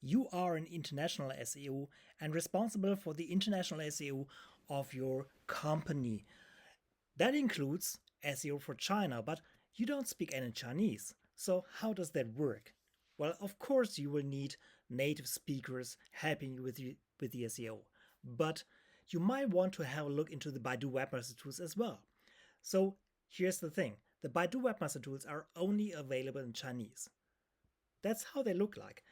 You are an international SEO and responsible for the international SEO of your company. That includes SEO for China, but you don't speak any Chinese. So how does that work? Well, of course you will need native speakers helping you with the SEO, but you might want to have a look into the Baidu Webmaster Tools as well. So here's the thing. The Baidu Webmaster Tools are only available in Chinese. That's how they look like.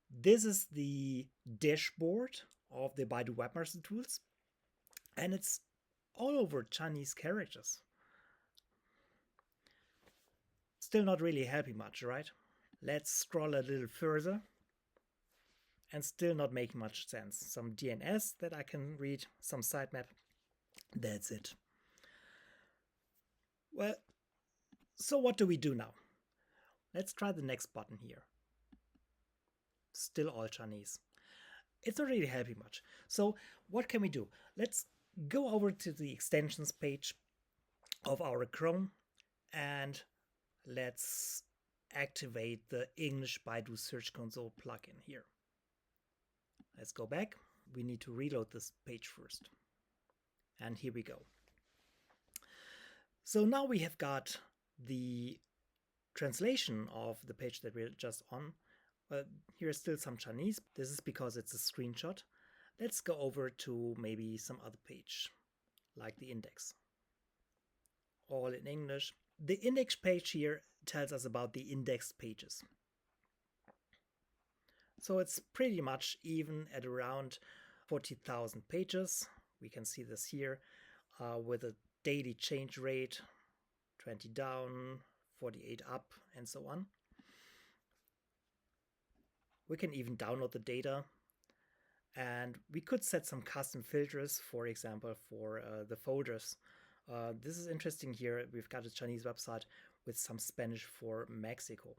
This is the dashboard of the Baidu Webmaster Tools, and it's all over Chinese characters. Still not really helping much, right? Let's scroll a little further, and still not making much sense. Some DNS that I can read, some sitemap. That's it. Well, so what do we do now? Let's try the next button here. Still all Chinese. It's not really helping much. So what can we do? Let's go over to the extensions page of our Chrome and let's activate the English Baidu Search Console plugin here. Let's go back. We need to reload this page first. And here we go. So now we have got the translation of the page that we're just on. Here is still some Chinese. This is because it's a screenshot. Let's go over to maybe some other page, like the index. All in English. The index page here tells us about the indexed pages. So it's pretty much even at around 40,000 pages. We can see this here with a daily change rate, 20 down, 48 up, and so on. We can even download the data, and we could set some custom filters, for example, for the folders. This is interesting here. We've got a Chinese website with some Spanish for Mexico.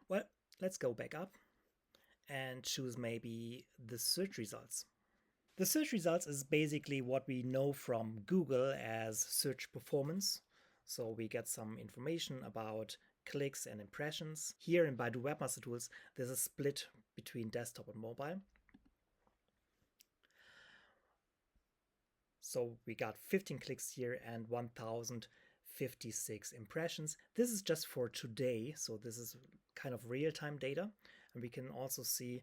Well, let's go back up and choose maybe the search results. The search results is basically what we know from Google as search performance. So we get some information about clicks and impressions. Here in Baidu Webmaster Tools, there's a split between desktop and mobile. So we got 15 clicks here and 1,056 impressions. This is just for today, so this is kind of real-time data. And we can also see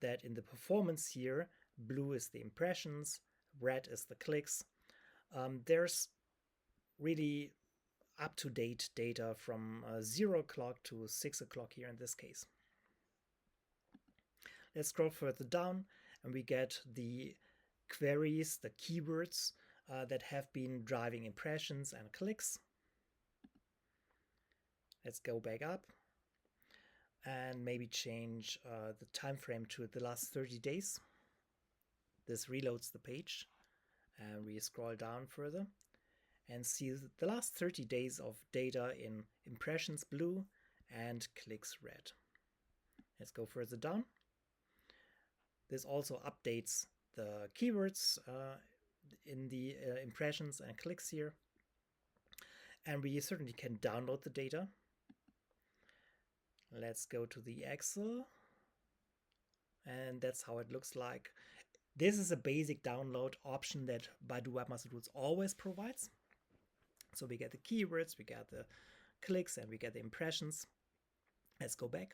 that in the performance here, blue is the impressions, red is the clicks. There's really up-to-date data from 0 o'clock to 6 o'clock here in this case. Let's scroll further down and we get the queries, the keywords that have been driving impressions and clicks. Let's go back up and maybe change the time frame to the last 30 days. This reloads the page and we scroll down further and see the last 30 days of data in impressions blue and clicks red. Let's go further down. This also updates the keywords in the impressions and clicks here. And we certainly can download the data. Let's go to the Excel. And that's how it looks like. This is a basic download option that Baidu Webmaster Tools always provides. So we get the keywords, we get the clicks, and we get the impressions. Let's go back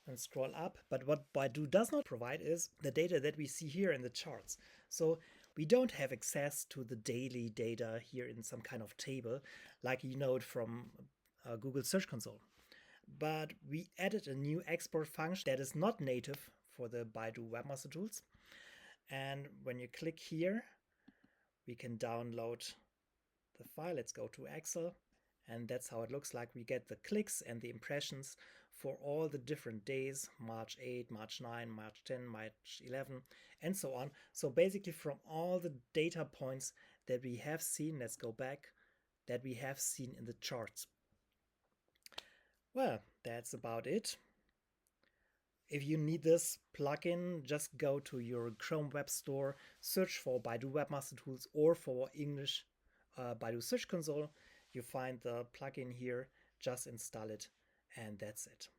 and scroll up. But what Baidu does not provide is the data that we see here in the charts. So we don't have access to the daily data here in some kind of table, like you know it from Google Search Console. But we added a new export function that is not native for the Baidu Webmaster Tools. And when you click here, we can download the file. Let's go to Excel. And that's how it looks like. We get the clicks and the impressions for all the different days, March 8, March 9, March 10, March 11, and so on. So basically from all the data points that we have seen, let's go back, that we have seen in the charts. Well, that's about it. If you need this plugin, just go to your Chrome Web Store, search for Baidu Webmaster Tools or for English Baidu Search Console. You find the plugin here, just install it And that's it.